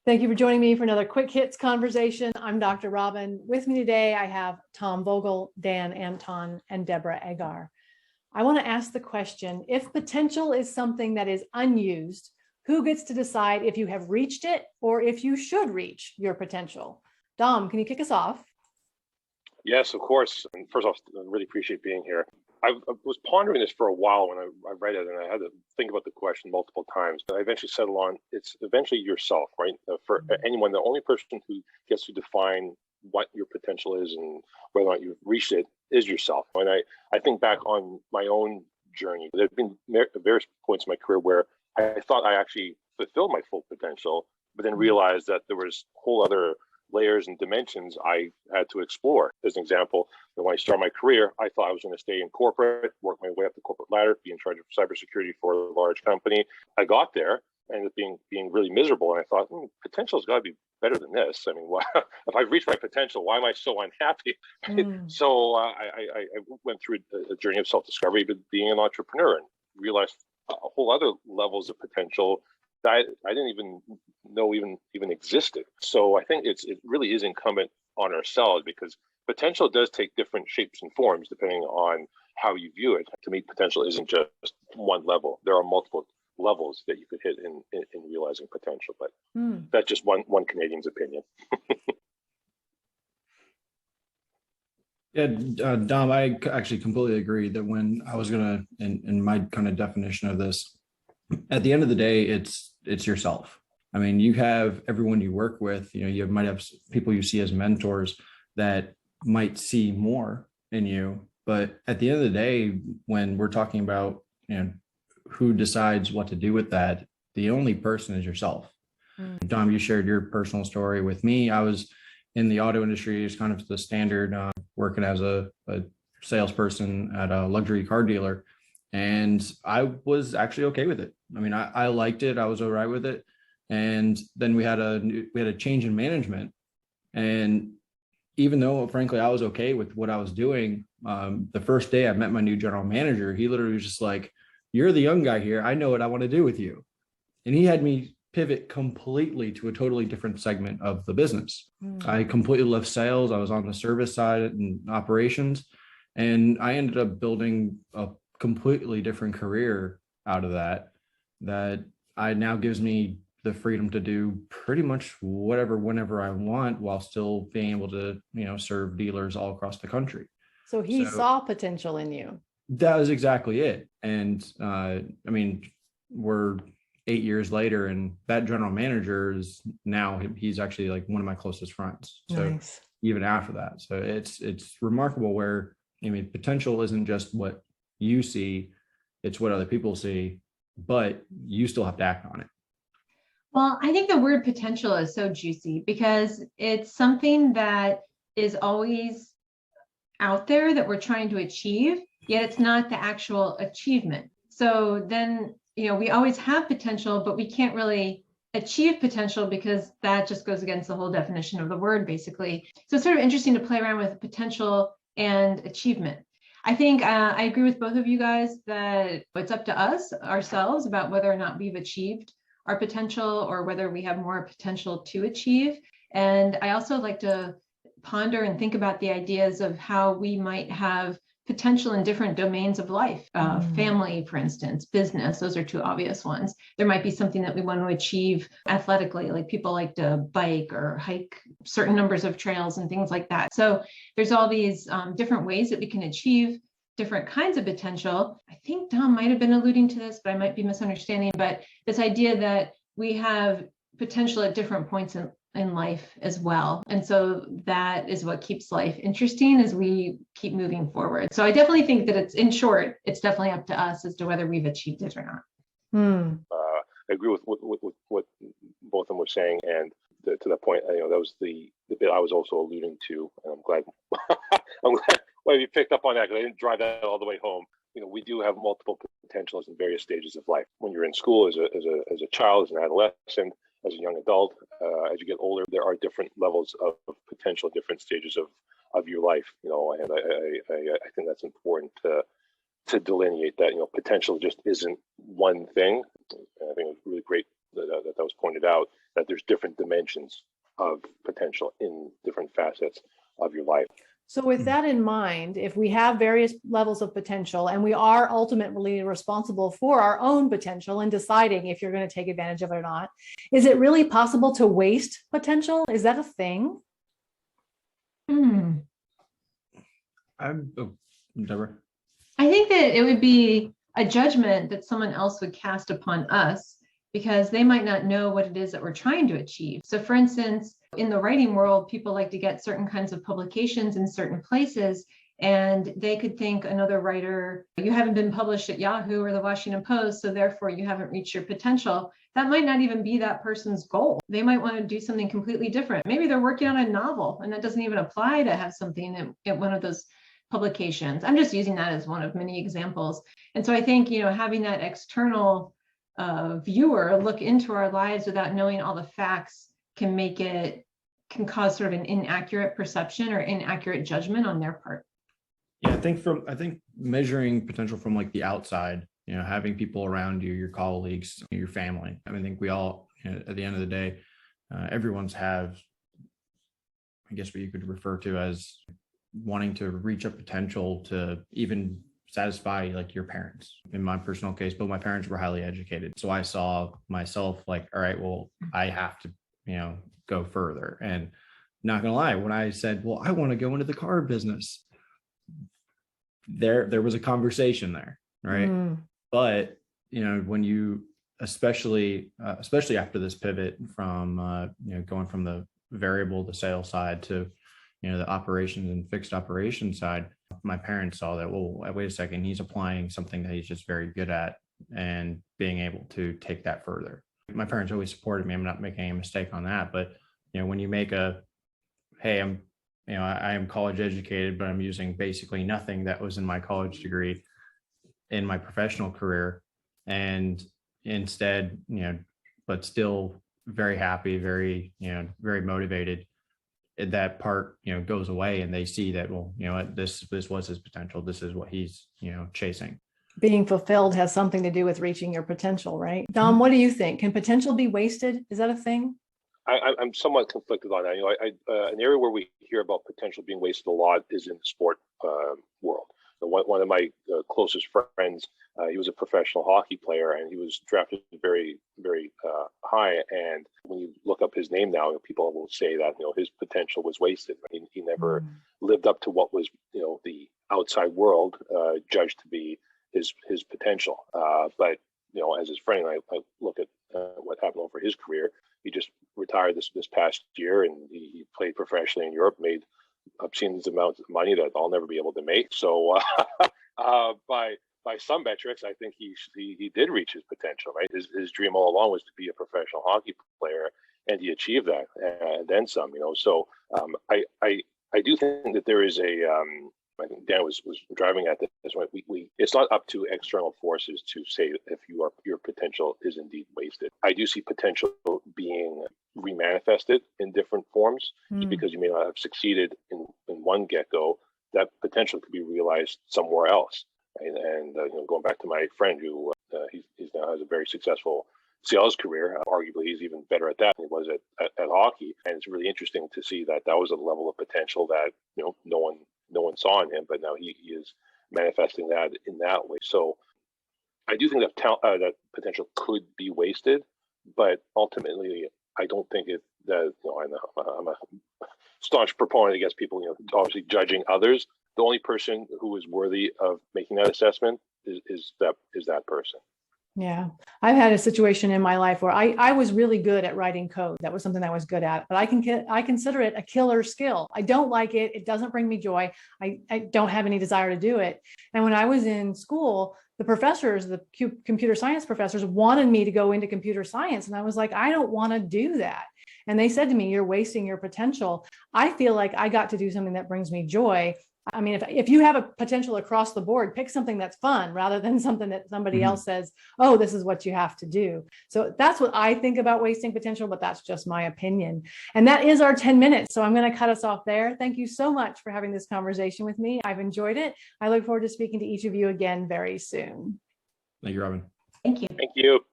Thank you for joining me for another Quick Hits conversation. I'm Dr. Robyn. With me today, I have Tom Vogel, Dan Anton, and Deborah Ager. I want to ask the question, if potential is something that is unused, who gets to decide if you have reached it or if you should reach your potential? Dom, can you kick us off? Yes, of course. And first off, I really appreciate being here. I was pondering this for a while when I read it, and I had to think about the question multiple times. But I eventually settled on it's eventually yourself, right? For anyone, the only person who gets to define what your potential is and whether or not you've reached it is yourself. And I think back on my own journey. There have been various points in my career where I thought I actually fulfilled my full potential, but then realized that there was whole other layers and dimensions I had to explore. As an example, when I started my career, I thought I was going to stay in corporate, work my way up the corporate ladder, be in charge of cybersecurity for a large company. I got there and ended up being really miserable. And I thought, potential's got to be better than this. I mean, if I've reached my potential, why am I so unhappy? So I went through a journey of self-discovery, but being an entrepreneur, and realized a whole other levels of potential that I didn't even know even existed. So I think it really is incumbent on ourselves, because potential does take different shapes and forms depending on how you view it. To me, potential isn't just one level. There are multiple levels that you could hit in realizing potential, but that's just one Canadian's opinion. Yeah, Dom, I actually completely agree that when I was gonna, in my kind of definition of this, at the end of the day, it's yourself. I mean, you have everyone you work with, you might have people you see as mentors that might see more in you. But at the end of the day, when we're talking about, who decides what to do with that, the only person is yourself. Dom, you shared your personal story with me. I was in the auto industry, it's kind of the standard, working as a salesperson at a luxury car dealer. And I was actually okay with it. I mean, I liked it. I was all right with it. And then we had a change in management. And even though, frankly, I was okay with what I was doing, the first day I met my new general manager, he literally was just like, "You're the young guy here. I know what I want to do with you." And he had me pivot completely to a totally different segment of the business. I completely left sales. I was on the service side and operations. And I ended up building a completely different career out of that I now gives me the freedom to do pretty much whatever, whenever I want, while still being able to, serve dealers all across the country. So he saw potential in you. That was exactly it. And I mean, we're 8 years later, and that general manager is now, he's actually like one of my closest friends. Nice. So even after that, so it's remarkable where, potential isn't just what you see, it's what other people see, but you still have to act on it. Well, I think the word potential is so juicy because it's something that is always out there that we're trying to achieve, yet it's not the actual achievement. So then, we always have potential, but we can't really achieve potential because that just goes against the whole definition of the word, basically. So it's sort of interesting to play around with potential and achievement. I think I agree with both of you guys that it's up to us ourselves about whether or not we've achieved our potential or whether we have more potential to achieve. And I also like to ponder and think about the ideas of how we might have potential in different domains of life, family, for instance, business. Those are two obvious ones. There might be something that we want to achieve athletically, like people like to bike or hike certain numbers of trails and things like that. So there's all these different ways that we can achieve different kinds of potential. I think Dom might have been alluding to this, but I might be misunderstanding, but this idea that we have potential at different points in life as well. And so that is what keeps life interesting as we keep moving forward. So I definitely think that it's definitely up to us as to whether we've achieved it or not. I agree with what both of them were saying. And to that point, that was the bit I was also alluding to. And I'm glad you picked up on that, because I didn't drive that all the way home. We do have multiple potentials in various stages of life. When you're in school as a child, as an adolescent, as a young adult, as you get older, there are different levels of potential, different stages of your life, and I think that's important to delineate that, potential just isn't one thing. And I think it was really great that was pointed out. that there's different dimensions of potential in different facets of your life. So with that in mind, if we have various levels of potential and we are ultimately responsible for our own potential and deciding if you're going to take advantage of it or not, is it really possible to waste potential? Is that a thing? Deborah. I think that it would be a judgment that someone else would cast upon us because they might not know what it is that we're trying to achieve. So for instance, in the writing world, people like to get certain kinds of publications in certain places, and they could think another writer, you haven't been published at Yahoo or the Washington Post, so therefore you haven't reached your potential. That might not even be that person's goal. They might want to do something completely different. Maybe they're working on a novel and that doesn't even apply to have something at one of those publications. I'm just using that as one of many examples. And so I think, having that external viewer look into our lives without knowing all the facts can cause sort of an inaccurate perception or inaccurate judgment on their part. Yeah, I think measuring potential from like the outside, having people around you, your colleagues, your family. I think we all, at the end of the day, everyone's have, I guess what you could refer to as wanting to reach a potential to even satisfy like your parents. In my personal case, but my parents were highly educated. So I saw myself like, all right, well, I have to, go further. And not gonna lie, when I said, well, I want to go into the car business, there was a conversation there, right? But when you especially after this pivot from going from the variable to sales side to the operations and fixed operations side, my parents saw that, well, wait a second, he's applying something that he's just very good at and being able to take that further. My parents always supported me. I'm not making a mistake on that. But, when you make hey, I am college educated, but I'm using basically nothing that was in my college degree in my professional career. And instead, but still very happy, very, very motivated. That part, goes away and they see that, well, this was his potential. This is what he's, chasing. Being fulfilled has something to do with reaching your potential, right? Dom, what do you think? Can potential be wasted? Is that a thing? I'm somewhat conflicted on that. An area where we hear about potential being wasted a lot is in the sport world. One of my closest friends, he was a professional hockey player and he was drafted very, very high. And when you look up his name now, people will say that his potential was wasted. He never lived up to what was the outside world judged to be his potential. But as his friend, I look at what happened over his career. He just retired this past year, and he played professionally in Europe, made obscene amounts of money that I'll never be able to make. So by some metrics, I think he did reach his potential. Right, his dream all along was to be a professional hockey player, and he achieved that and then some. So I do think that there is I think Dan was driving at this. Right? It's not up to external forces to say if your potential is indeed wasted. I do see potential being remanifested in different forms because you may not have succeeded in one get-go. That potential could be realized somewhere else. Right? And going back to my friend who he's now has a very successful sales career. Arguably, he's even better at that than he was at hockey. And it's really interesting to see that was a level of potential that no one saw in him, but now he is manifesting that in that way. So I do think that that potential could be wasted, but ultimately I don't think I'm a staunch proponent against people obviously judging others. The only person who is worthy of making that assessment is that person. Yeah, I've had a situation in my life where I was really good at writing code. That was something I was good at, but I consider it a killer skill. I don't like it. It doesn't bring me joy. I don't have any desire to do it. And when I was in school, the professors, the computer science professors wanted me to go into computer science. And I was like, I don't want to do that. And they said to me, you're wasting your potential. I feel like I got to do something that brings me joy. I mean, if you have a potential across the board, pick something that's fun rather than something that somebody else says, oh, this is what you have to do. So that's what I think about wasting potential, but that's just my opinion. And that is our 10 minutes. So I'm going to cut us off there. Thank you so much for having this conversation with me. I've enjoyed it. I look forward to speaking to each of you again very soon. Thank you, Robyn. Thank you. Thank you.